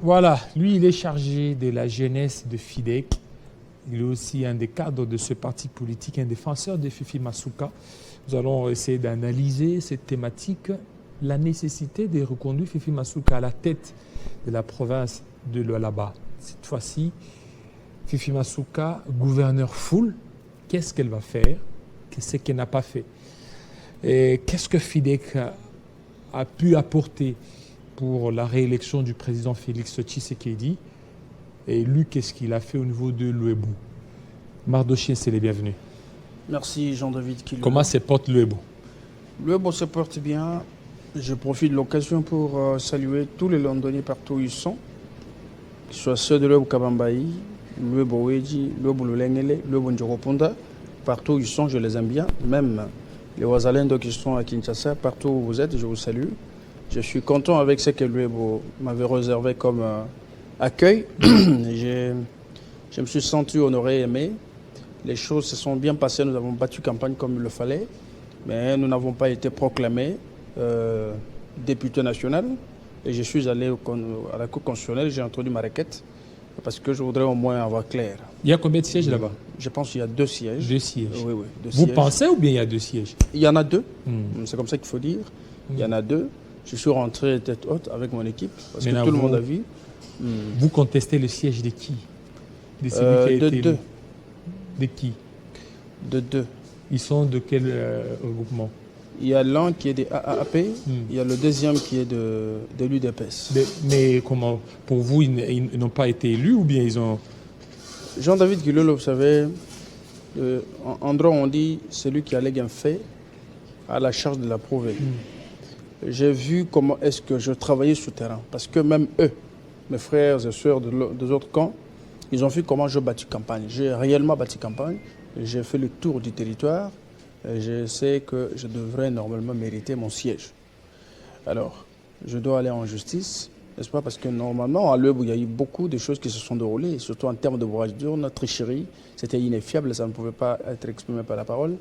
Voilà, lui, il est chargé de la jeunesse de FIDEC. Il est aussi un des cadres de ce parti politique, un défenseur de Fifi Masuka. Nous allons essayer d'analyser cette thématique, la nécessité de reconduire Fifi Masuka à la tête de la province de Lualaba. Cette fois-ci, Fifi Masuka, gouverneur full, qu'est-ce qu'elle va faire? Qu'est-ce qu'elle n'a pas fait? Et qu'est-ce que FIDEC a pu apporter pour la réélection du président Félix Tshisekedi? Et lui, qu'est-ce qu'il a fait au niveau de l'Uebu? Mardochien, c'est les bienvenus. Merci Jean-David. Comment se porte l'Uebu? L'Uebu se porte bien. Je profite de l'occasion pour saluer tous les Londoniens partout où ils sont, que ce soit ceux de l'Uebu Kabambaï, l'Uebu Weji, l'Uebu Lulengele, l'Uebu Ndjoropunda. Partout où ils sont, je les aime bien. Même les Ouazalendo qui sont à Kinshasa, partout où vous êtes, je vous salue. Je suis content avec ce que l'Uebu m'avait réservé comme accueil. Je me suis senti honoré, aimé. Les choses se sont bien passées. Nous avons battu campagne comme il le fallait. Mais nous n'avons pas été proclamés député national. Et je suis allé à la Cour constitutionnelle. J'ai introduit ma requête. Parce que je voudrais au moins avoir clair. Il y a combien de sièges là-bas? Je pense qu'il y a 2 sièges. 2 sièges. Oui, oui. Vous pensez ou bien il y a 2 sièges? Il y en a 2. C'est comme ça qu'il faut dire. Il y en a 2. Je suis rentré tête haute avec mon équipe. Parce que tout le monde a vu. Vous contestez le siège de qui? De celui qui a été élu. De qui? De 2. Ils sont de quel regroupement? Il y a l'un qui est des AAP, il y a le deuxième qui est de l'UDPS. Mais comment? Pour vous, ils n'ont pas été élus ou bien ils ont... Jean-David Guilolo, vous savez, en droit on dit celui qui allègue un fait a la charge de l'approuver. J'ai vu comment est-ce que je travaillais sur le terrain. Parce que même eux, mes frères et sœurs des autres camps, ils ont vu comment je bâtis campagne. J'ai réellement bâti campagne. J'ai fait le tour du territoire. Et je sais que je devrais normalement mériter mon siège. Alors, je dois aller en justice, n'est-ce pas? Parce que normalement, à l'Uebu, il y a eu beaucoup de choses qui se sont déroulées, surtout en termes de bourrage d'urne, notre tricherie. C'était ineffiable, ça ne pouvait pas être exprimé par la parole.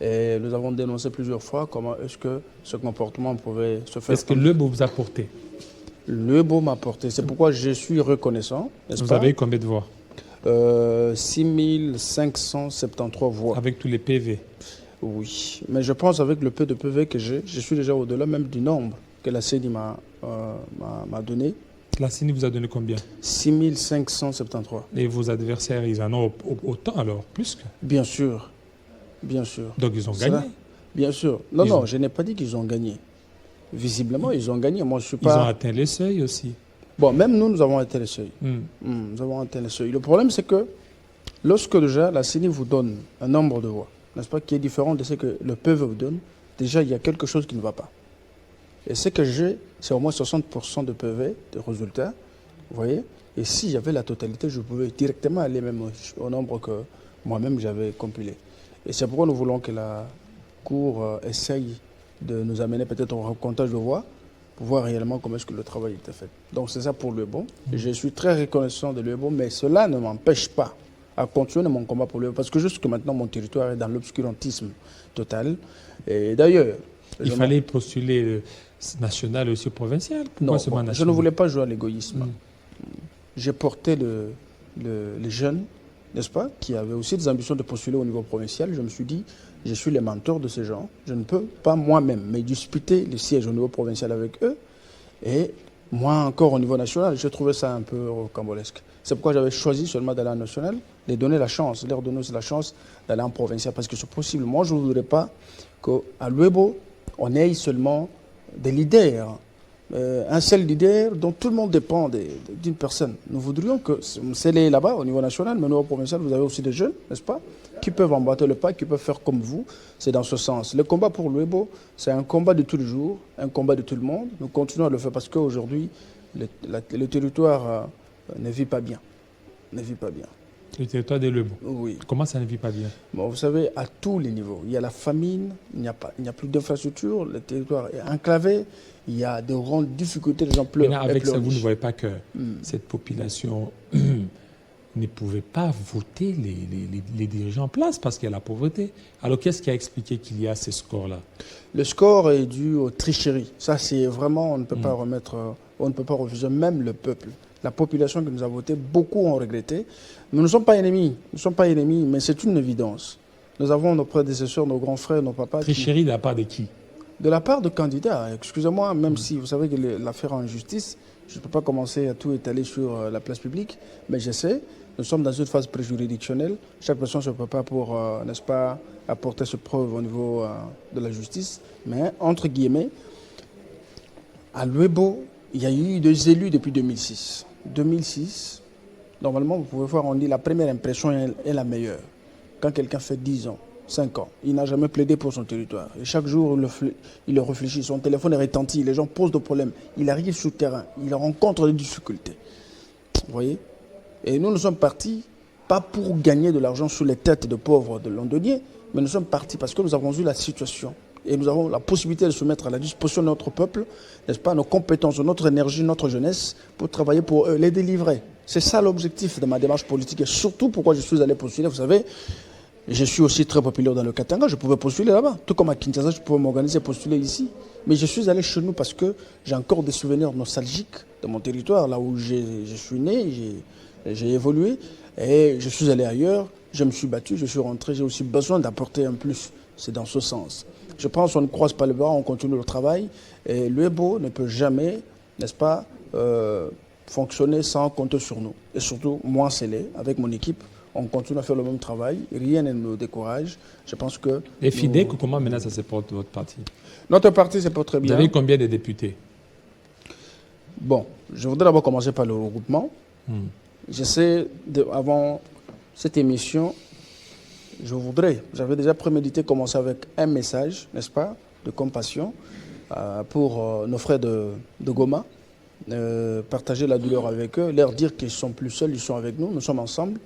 Et nous avons dénoncé plusieurs fois comment est-ce que ce comportement pouvait se faire. Est-ce que l'Uebu vous a porté? L'Uebu m'a porté. C'est pourquoi je suis reconnaissant, n'est-ce pas? Vous avez eu combien de voix? 6573 voix. Avec tous les PV? Oui, mais je pense avec le peu de PV que j'ai, je suis déjà au-delà même du nombre que la CENI m'a donné. La CENI vous a donné combien? 6573. Et vos adversaires, ils en ont autant alors, plus que? Bien sûr, bien sûr. Donc ils ont gagné? Bien sûr. Non, je n'ai pas dit qu'ils ont gagné. Visiblement, ils ont gagné. Moi, je suis pas... Ils ont atteint les seuils aussi. Bon, même nous avons atteint les seuils. Nous avons atteint les seuils. Le problème, c'est que lorsque déjà la CENI vous donne un nombre de voix, n'est-ce pas, qui est différent de ce que le PV vous donne, déjà, il y a quelque chose qui ne va pas. Et ce que j'ai, c'est au moins 60% de PV, de résultats, vous voyez. Et si j'avais la totalité, je pouvais directement aller même au nombre que moi-même j'avais compilé. Et c'est pourquoi nous voulons que la Cour essaye de nous amener peut-être au recomptage de voix, pour voir réellement comment est-ce que le travail était fait. Donc c'est ça pour l'Uebu. Je suis très reconnaissant de l'Uebu, mais cela ne m'empêche pas à continuer mon combat pour l'Uebu, parce que jusque maintenant, mon territoire est dans l'obscurantisme total. Et d'ailleurs... Il fallait postuler national et aussi provincial. Pourquoi seulement national? Je ne voulais pas jouer à l'égoïsme. J'ai porté les jeunes, n'est-ce pas, qui avaient aussi des ambitions de postuler au niveau provincial. Je me suis dit, je suis le mentor de ces gens. Je ne peux pas moi-même me disputer le siège au niveau provincial avec eux. Et moi encore au niveau national, je trouvais ça un peu rocambolesque. C'est pourquoi j'avais choisi seulement d'aller en national, les donner la chance, leur donner la chance d'aller en provincial, parce que c'est possible. Moi, je ne voudrais pas qu'à l'Uebu, on ait seulement des leaders, un seul leader dont tout le monde dépend d'une personne. Nous voudrions que c'est là-bas au niveau national, mais au niveau provincial, vous avez aussi des jeunes, n'est-ce pas, qui peuvent emboîter le pas, qui peuvent faire comme vous. C'est dans ce sens. Le combat pour l'Uebu, c'est un combat de tous les jours, un combat de tout le monde. Nous continuons à le faire parce qu'aujourd'hui, le territoire ne vit pas bien. Ne vit pas bien. Le territoire de l'Uebu? Oui. Comment ça ne vit pas bien? Bon, vous savez, à tous les niveaux. Il y a la famine, il n'y a plus d'infrastructures, le territoire est enclavé, il y a de grandes difficultés, les gens pleurent. Maintenant, avec ça, vous ne voyez pas que cette population ne pouvait pas voter les dirigeants en place parce qu'il y a la pauvreté. Alors, qu'est-ce qui a expliqué qu'il y a ces scores-là? Le score est dû aux tricheries. Ça, c'est vraiment, on ne peut pas remettre, on ne peut pas refuser, même le peuple La population qui nous a voté, beaucoup ont regretté. Nous ne sommes pas ennemis, mais c'est une évidence. Nous avons nos prédécesseurs, nos grands frères, nos papas. Tricherie de la part de qui? De la part de candidats. Excusez-moi, même si vous savez que l'affaire en justice, je ne peux pas commencer à tout étaler sur la place publique, mais je sais, nous sommes dans une phase préjuridictionnelle. Chaque personne ne se peut pas pour, n'est-ce pas, apporter ses preuves au niveau de la justice. Mais, entre guillemets, à Luebo, il y a eu des élus depuis 2006. 2006, normalement, vous pouvez voir, on dit la première impression est la meilleure. Quand quelqu'un fait 10 ans, 5 ans, il n'a jamais plaidé pour son territoire. Et chaque jour, il le réfléchit, son téléphone est retentit, les gens posent des problèmes. Il arrive sur le terrain, il rencontre des difficultés. Vous voyez? Et nous sommes partis, pas pour gagner de l'argent sur les têtes de pauvres de londoniens, mais nous sommes partis parce que nous avons vu la situation. Et nous avons la possibilité de se mettre à la disposition de notre peuple, n'est-ce pas, nos compétences, notre énergie, notre jeunesse, pour travailler pour eux, les délivrer. C'est ça l'objectif de ma démarche politique. Et surtout, pourquoi je suis allé postuler, vous savez, je suis aussi très populaire dans le Katanga, je pouvais postuler là-bas. Tout comme à Kinshasa, je pouvais m'organiser et postuler ici. Mais je suis allé chez nous parce que j'ai encore des souvenirs nostalgiques de mon territoire, là où je suis né, j'ai évolué. Et je suis allé ailleurs, je me suis battu, je suis rentré, j'ai aussi besoin d'apporter un plus. C'est dans ce sens. Je pense qu'on ne croise pas les bras, on continue le travail. Et l'UEBO ne peut jamais, n'est-ce pas, fonctionner sans compter sur nous. Et surtout, moi, scellé, avec mon équipe, on continue à faire le même travail. Rien ne nous décourage. Je pense que... Et FIDEC, comment maintenant ça se porte, votre parti? Notre parti se porte très bien. Vous avez combien de députés? Bon, je voudrais d'abord commencer par le regroupement. J'essaie, avant cette émission, j'avais déjà prémédité commencer avec un message, n'est-ce pas, de compassion pour nos frères de Goma, partager la douleur avec eux, leur dire qu'ils ne sont plus seuls, ils sont avec nous, nous sommes ensemble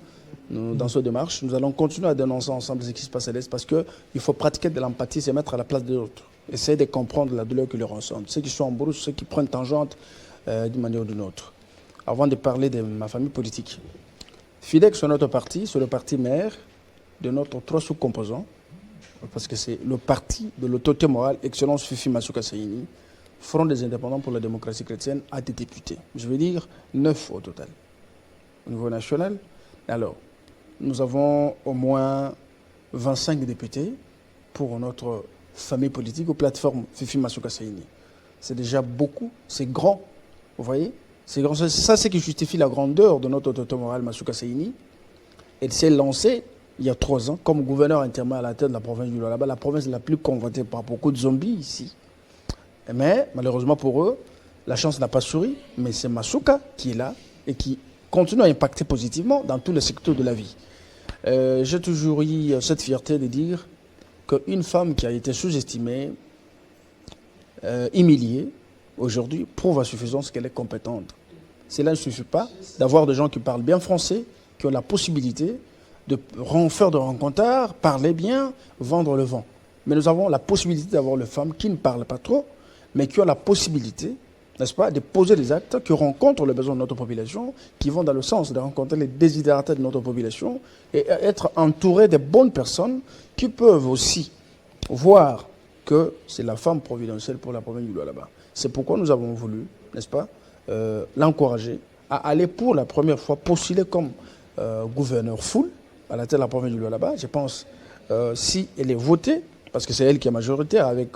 dans cette démarche. Nous allons continuer à dénoncer ensemble ce qui se passe à l'Est parce qu'il faut pratiquer de l'empathie, se mettre à la place des autres, essayer de comprendre la douleur qu'ils ressentent, ceux qui sont en brousse, ceux qui prennent tangente d'une manière ou d'une autre. Avant de parler de ma famille politique, FIDEC, c'est notre parti, c'est le parti mère de notre 3 sous-composants, parce que c'est le parti de l'autorité morale, Excellence Fifi Masuka Saini, Front des indépendants pour la démocratie chrétienne, a des députés. Je veux dire 9 au total. Au niveau national, alors, nous avons au moins 25 députés pour notre famille politique aux plateformes Fifi Masuka Saini. C'est déjà beaucoup, c'est grand, vous voyez? C'est grand. Ça, c'est ce qui justifie la grandeur de notre autorité morale Masuka Saini. Elle s'est lancée il y a 3 ans comme gouverneur intérimaire à la tête de la province du Lualaba, la province la plus convoitée par beaucoup de zombies ici. Mais malheureusement pour eux, la chance n'a pas souri, mais c'est Masuka qui est là et qui continue à impacter positivement dans tous les secteurs de la vie. J'ai toujours eu cette fierté de dire qu'une femme qui a été sous-estimée, humiliée, aujourd'hui prouve à suffisance qu'elle est compétente. Cela ne suffit pas d'avoir des gens qui parlent bien français, qui ont la possibilité de faire de rencontres, parler bien, vendre le vent. Mais nous avons la possibilité d'avoir les femmes qui ne parlent pas trop, mais qui ont la possibilité, n'est-ce pas, de poser des actes qui rencontrent les besoins de notre population, qui vont dans le sens de rencontrer les désidératés de notre population et être entourés de bonnes personnes qui peuvent aussi voir que c'est la femme providentielle pour la province du Lualaba. C'est pourquoi nous avons voulu, n'est-ce pas, l'encourager à aller pour la première fois postuler comme gouverneur full à la tête de la province du Lualaba. Je pense, si elle est votée, parce que c'est elle qui est majoritaire avec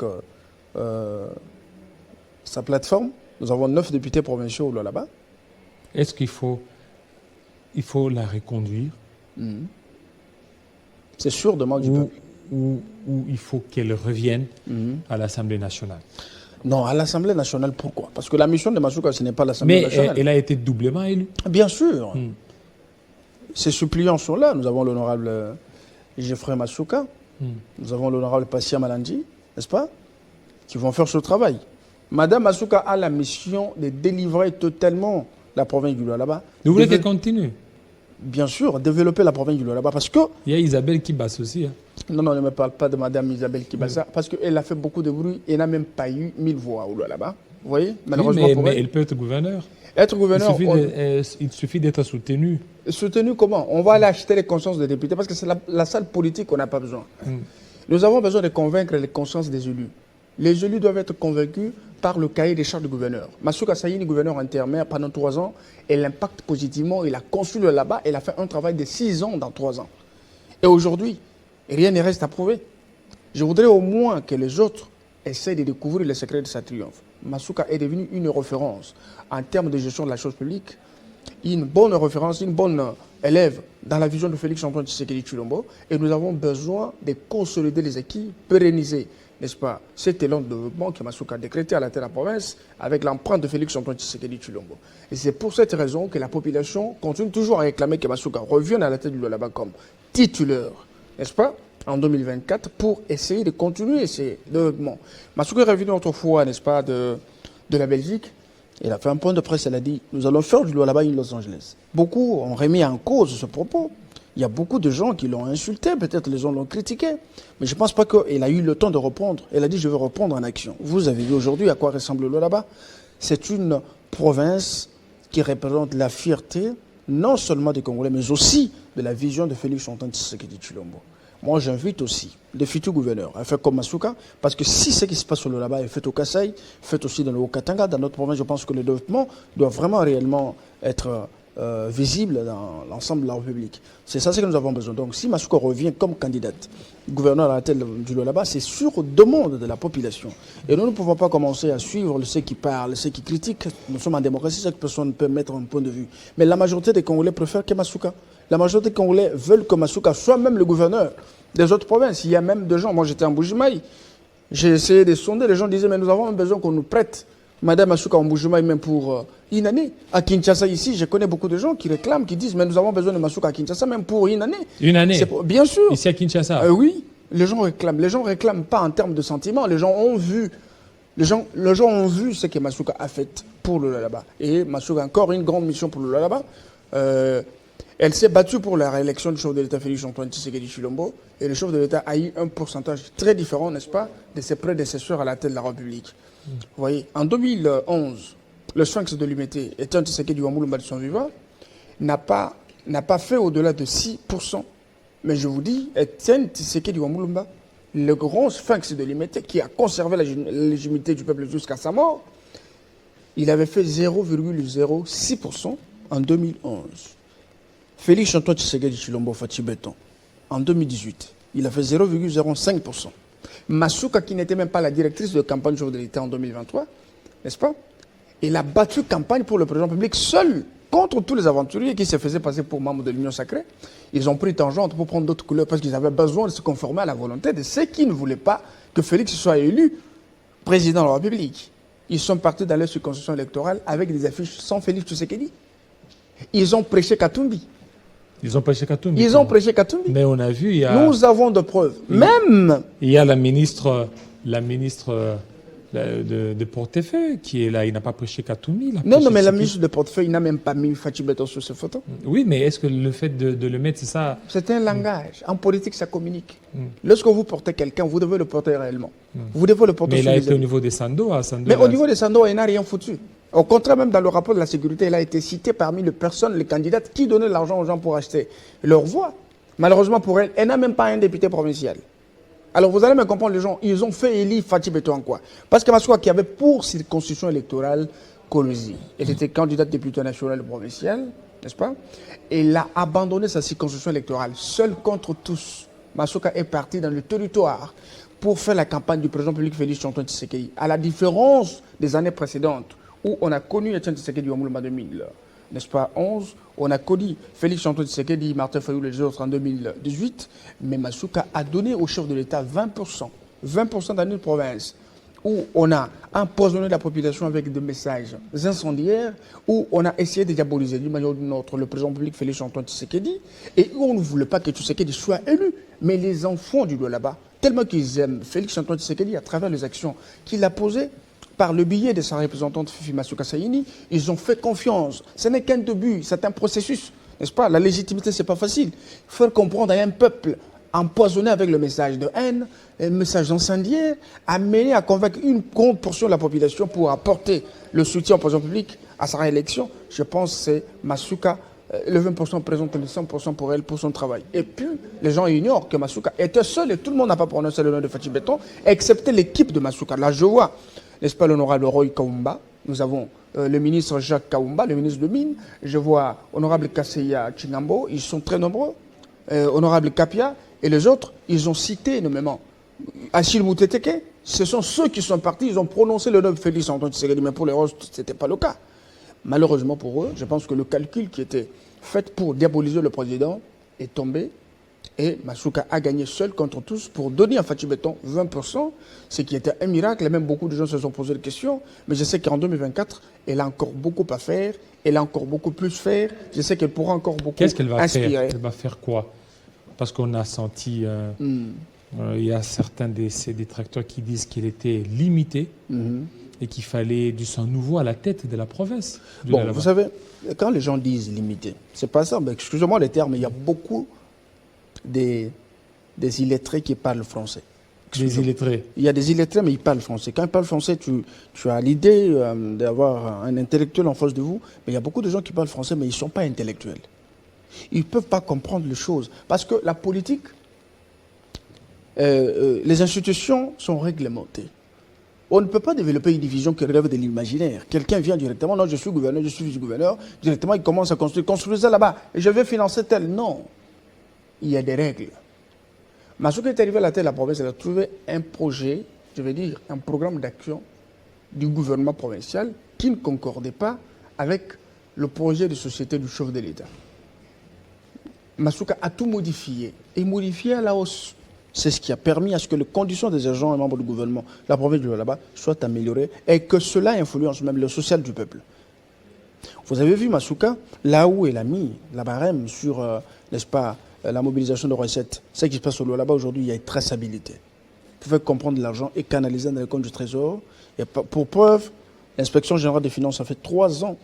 sa plateforme, nous avons 9 députés provinciaux au Lualaba. Est-ce qu'il faut la reconduire? C'est sûr, demande du peuple. Ou il faut qu'elle revienne à l'Assemblée nationale? Non, à l'Assemblée nationale, pourquoi? Parce que la mission de Masuka, ce n'est pas l'Assemblée nationale. Mais elle a été doublement élue. Bien sûr. Ces suppliants sont là. Nous avons l'honorable Geoffrey Masuka, nous avons l'honorable Passia Malandi, n'est-ce pas, qui vont faire ce travail. Madame Masuka a la mission de délivrer totalement la province du Lualaba. Vous voulez qu'elle continue? Bien sûr, développer la province du Lualaba parce que... Il y a Isabelle Kibas aussi. Hein. Non, ne me parle pas de Madame Isabelle Kibasa parce qu'elle a fait beaucoup de bruit et n'a même pas eu 1000 voix au Lualaba. Vous voyez, malheureusement oui, mais elle peut être gouverneur. Être gouverneur... Il suffit d'être soutenu. Soutenu comment? On va aller acheter les consciences des députés parce que c'est la salle politique qu'on n'a pas besoin. Nous avons besoin de convaincre les consciences des élus. Les élus doivent être convaincus par le cahier des charges du gouverneur. Massouka Sayini, gouverneur intérimaire pendant 3 ans, elle impacte positivement. Il a conçu le là-bas. Elle a fait un travail de 6 ans dans 3 ans. Et aujourd'hui, rien ne reste à prouver. Je voudrais au moins que les autres essaient de découvrir les secrets de sa triomphe. Massouka est devenue une référence en termes de gestion de la chose publique, une bonne référence, une bonne élève dans la vision de Félix-Antoine Tshisekedi Tshilombo. Et nous avons besoin de consolider les acquis, pérenniser, n'est-ce pas, cet élan de développement que Massouka a décrété à la tête de la province avec l'empreinte de Félix-Antoine Tshisekedi Tshilombo. Et c'est pour cette raison que la population continue toujours à réclamer que Massouka revienne à la tête du Lualaba comme titulaire, n'est-ce pas, en 2024 pour essayer de continuer ces développements. Massouka est revenu autrefois, n'est-ce pas, de la Belgique. Il a fait un point de presse, elle a dit « Nous allons faire du Lualaba une Los Angeles ». Beaucoup ont remis en cause ce propos. Il y a beaucoup de gens qui l'ont insulté, peut-être les gens l'ont critiqué. Mais je ne pense pas qu'elle a eu le temps de répondre. Elle a dit « Je vais reprendre en action ». Vous avez vu aujourd'hui à quoi ressemble le Lualaba. C'est une province qui représente la fierté, non seulement des Congolais, mais aussi de la vision de Félix-Antoine Tshisekedi Tshilombo. Moi, j'invite aussi les futurs gouverneurs à faire comme Massouka, parce que si ce qui se passe sur le là-bas est fait au Kasaï, fait aussi dans le Haut-Katanga, dans notre province, je pense que le développement doit vraiment réellement être visible dans l'ensemble de la République. C'est ça ce que nous avons besoin. Donc, si Massouka revient comme candidate gouverneur à la tête du là-bas, c'est sur demande de la population. Et nous ne pouvons pas commencer à suivre ceux qui parlent, ceux qui critiquent. Nous sommes en démocratie, chaque personne peut mettre un point de vue. Mais la majorité des Congolais préfèrent que Massouka. La majorité des Congolais veulent que Massouka soit même le gouverneur des autres provinces. Il y a même des gens, moi j'étais en Bougimaï, j'ai essayé de sonder, les gens disaient mais nous avons besoin qu'on nous prête Madame Massouka en Bougimaï même pour une année. À Kinshasa ici, je connais beaucoup de gens qui réclament, qui disent mais nous avons besoin de Massouka à Kinshasa même pour une année. Une année bien sûr. Ici à Kinshasa oui, les gens réclament. Les gens réclament pas en termes de sentiments, les gens ont vu. Les gens ont vu ce que Massouka a fait pour le là-bas. Et Massouka a encore une grande mission pour le là-bas. Elle s'est battue pour la réélection du chef de l'État Félix-Antoine Tshisekedi Tshilombo. Et le chef de l'État a eu un pourcentage très différent, n'est-ce pas, de ses prédécesseurs à la tête de la République. Vous voyez, en 2011, le sphinx de l'Humanité, Etienne Tshisekedi Wamulumba de son vivant, n'a pas fait au-delà de 6%. Mais je vous dis, Etienne Tshisekedi Wamulumba, le grand sphinx de l'Humanité qui a conservé la légitimité du peuple jusqu'à sa mort, il avait fait 0,06% en 2011. Félix-Antoine Tshisekedi Tshilombo Fachi Beton, en 2018, il a fait 0,05%. Massouka, qui n'était même pas la directrice de campagne du chef de l'État en 2023, n'est-ce pas? Il a battu campagne pour le président public seul contre tous les aventuriers qui se faisaient passer pour membres de l'Union sacrée. Ils ont pris tangente pour prendre d'autres couleurs parce qu'ils avaient besoin de se conformer à la volonté de ceux qui ne voulaient pas que Félix soit élu président de la République. Ils sont partis dans leur circonscription électorale avec des affiches sans Félix Tshisekedi. Ils ont prêché Katumbi. Ils ont prêché Katumbi. Ils ont prêché Katumbi. Mais on a vu, il y a... Nous avons de preuves. Même... Il y a la ministre de portefeuille qui est là. Il n'a pas prêché Katumbi. Non, mais la ministre de portefeuille n'a même pas mis Fachi Beton sur cette photo. Oui, mais est-ce que le fait de le mettre, c'est ça? C'est un langage. En politique, ça communique. Lorsque vous portez quelqu'un, vous devez le porter réellement. Vous devez le porter. Mais il a été au niveau des Sandos. Mais au niveau des Sandos, il n'a rien foutu. Au contraire, même dans le rapport de la sécurité, il a été cité parmi les personnes, les candidates qui donnaient l'argent aux gens pour acheter leur voix. Malheureusement pour elle, elle n'a même pas un député provincial. Alors vous allez me comprendre, les gens, ils ont fait élire Fachi Beton en quoi? Parce que Massouka qui avait pour circonscription électorale Kolosi, elle était candidate députée nationale provinciale, n'est-ce pas? Elle a abandonné sa circonscription électorale, seule contre tous. Massouka est parti dans le territoire pour faire la campagne du président public Félix-Antoine Tshisekedi. À la différence des années précédentes, où on a connu Etienne Tshisekedi Wamulumba 2000, n'est-ce pas, 11, on a connu Félix-Antoine Tshisekedi, Martin Fayou, les autres en 2018, mais Massouka a donné au chef de l'État 20%. 20% dans une province où on a empoisonné la population avec des messages incendiaires, où on a essayé de diaboliser d'une manière ou d'une autre le président public Félix-Antoine Tshisekedi, et où on ne voulait pas que Tshisekedi soit élu. Mais les enfants du là-bas, tellement qu'ils aiment Félix-Antoine Tshisekedi à travers les actions qu'il a posées, par le biais de sa représentante Fifi Massouka Sayini, ils ont fait confiance. Ce n'est qu'un début, c'est un processus, n'est-ce pas? La légitimité, ce n'est pas facile. Faire comprendre à un peuple empoisonné avec le message de haine, un message incendiaire, amener à convaincre une grande portion de la population pour apporter le soutien au président public à sa réélection, je pense que c'est Massouka. Le 20% présente le 100% pour elle, pour son travail. Et puis, les gens ignorent que Massouka était seul et tout le monde n'a pas prononcé le nom de Fachi Beton, excepté l'équipe de Massouka. Là, je vois n'est-ce pas, l'honorable Roy Kaumba. Nous avons le ministre Jacques Kaumba, le ministre de Mines. Je vois honorable Kasseya Chingambo, ils sont très nombreux. Honorable Kapia et les autres, ils ont cité énormément. Achille Mouteteke, ce sont ceux qui sont partis, ils ont prononcé le nom de Félix Antoine Tshisekedi, mais pour les autres, ce n'était pas le cas. Malheureusement pour eux, je pense que le calcul qui était fait pour diaboliser le président est tombé et Masuka a gagné seul contre tous pour donner à Fatou Béton 20%, ce qui était un miracle. Et même beaucoup de gens se sont posé des questions. Mais je sais qu'en 2024, elle a encore beaucoup à faire, elle a encore beaucoup plus à faire. Je sais qu'elle pourra encore beaucoup Qu'est-ce qu'elle va inspirer. faire? Elle va faire quoi? Parce qu'on a senti, il y a certains de ses détracteurs qui disent qu'il était limité et qu'il fallait du sang nouveau à la tête de la province. Bon, vous savez, quand les gens disent limité, c'est pas ça. Excusez-moi les termes, mais il y a beaucoup des illettrés qui parlent français. Des illettrés. Il y a des illettrés, mais ils parlent français. Quand ils parlent français, tu as l'idée d'avoir un intellectuel en face de vous, mais il y a beaucoup de gens qui parlent français, mais ils ne sont pas intellectuels. Ils ne peuvent pas comprendre les choses. Parce que la politique, les institutions sont réglementées. On ne peut pas développer une division qui relève de l'imaginaire. Quelqu'un vient directement, non, je suis gouverneur, je suis vice-gouverneur, directement il commence à construire. Construisez ça là-bas, et je vais financer tel. Non. Il y a des règles. Masuka est arrivé à la tête de la province, elle a trouvé un projet, je vais dire un programme d'action du gouvernement provincial qui ne concordait pas avec le projet de société du chef de l'État. Masuka a tout modifié, et modifié à la hausse. C'est ce qui a permis à ce que les conditions des agents et membres du gouvernement, la province de là-bas, soient améliorées et que cela influence même le social du peuple. Vous avez vu Masuka, là où elle a mis la barème sur, n'est-ce pas, la mobilisation de recettes. Ce qui se passe au là-bas aujourd'hui, il y a une traçabilité. Vous pouvez comprendre l'argent et canaliser dans les comptes du Trésor. Et pour preuve, l'inspection générale des finances a fait 3 ans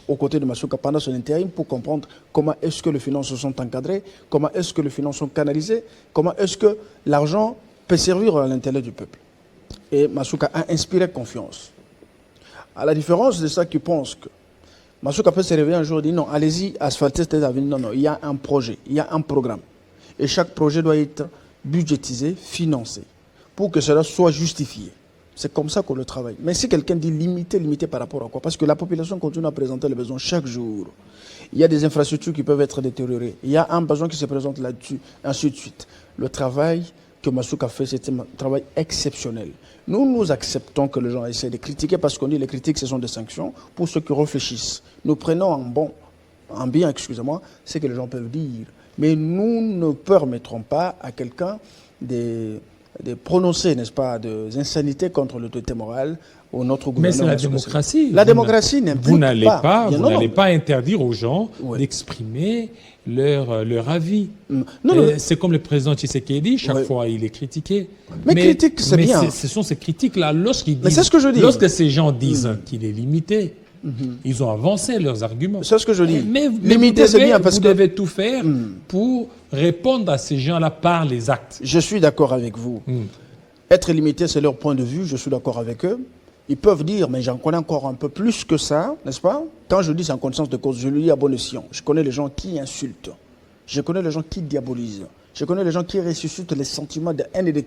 aux côtés de Masuka pendant son intérim pour comprendre comment est-ce que les finances sont encadrées, comment est-ce que les finances sont canalisées, comment est-ce que l'argent peut servir à l'intérêt du peuple. Et Masuka a inspiré confiance. À la différence de ceux qui pensent que Masuka peut se réveiller un jour et dire non, allez-y, asphalter cette avenue. Non, non, il y a un projet, il y a un programme. Et chaque projet doit être budgétisé, financé, pour que cela soit justifié. C'est comme ça qu'on le travaille. Mais si quelqu'un dit limité, limité par rapport à quoi? Parce que la population continue à présenter les besoins chaque jour. Il y a des infrastructures qui peuvent être détériorées. Il y a un besoin qui se présente là-dessus, ainsi de suite. Le travail que Masuka fait, c'est un travail exceptionnel. Nous acceptons que les gens essaient de critiquer parce qu'on dit que les critiques, ce sont des sanctions pour ceux qui réfléchissent. Nous prenons en bien, excusez-moi, ce que les gens peuvent dire. Mais nous ne permettrons pas à quelqu'un de prononcer, n'est-ce pas, des insanités contre l'autorité morale ou notre gouvernement. Mais c'est la démocratie. La démocratie n'implique vous n'allez pas interdire aux gens d'exprimer leur avis. C'est comme le président Tshisekedi, chaque fois il est critiqué. Mais critique, c'est bien. Ce sont ces critiques-là, lorsque ces gens disent qu'il est limité, ils ont avancé leurs arguments. C'est ce que je dis. Mais limité, c'est bien parce que vous devez tout faire pour répondre à ces gens-là par les actes. Je suis d'accord avec vous. Être limité, c'est leur point de vue. Je suis d'accord avec eux. Ils peuvent dire, mais j'en connais encore un peu plus que ça, n'est-ce pas? Quand je dis c'est en connaissance de cause, je le dis à bon escient. Je connais les gens qui insultent. Je connais les gens qui diabolisent. Je connais les gens qui ressuscitent les sentiments de haine et de...